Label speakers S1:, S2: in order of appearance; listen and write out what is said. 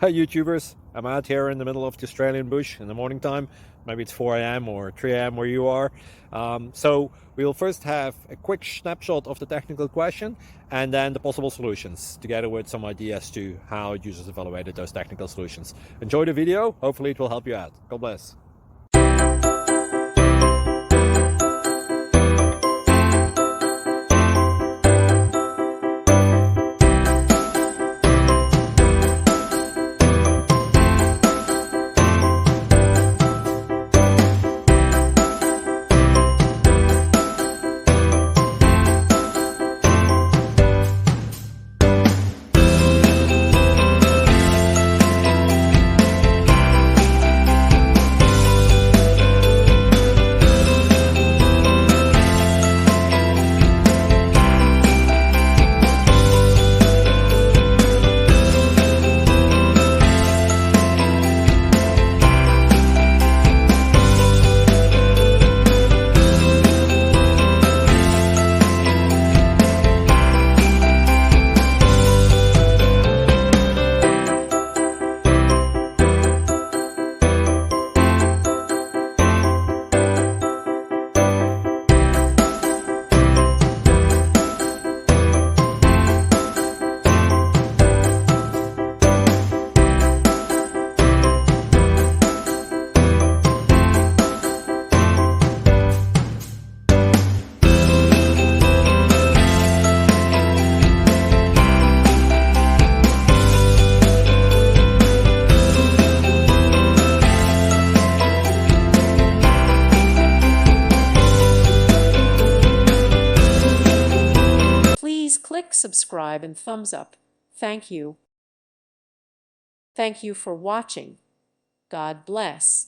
S1: Hi YouTubers, I'm out here in the middle of the Australian bush in the morning time. Maybe it's 4 a.m. or 3 a.m. where you are. So we'll first have a quick snapshot of the technical question and then the possible solutions, together with some ideas to how users evaluated those technical solutions. Enjoy the video, hopefully it will help you out. God bless.
S2: Please click subscribe and thumbs up. Thank you. Thank you for watching. God bless.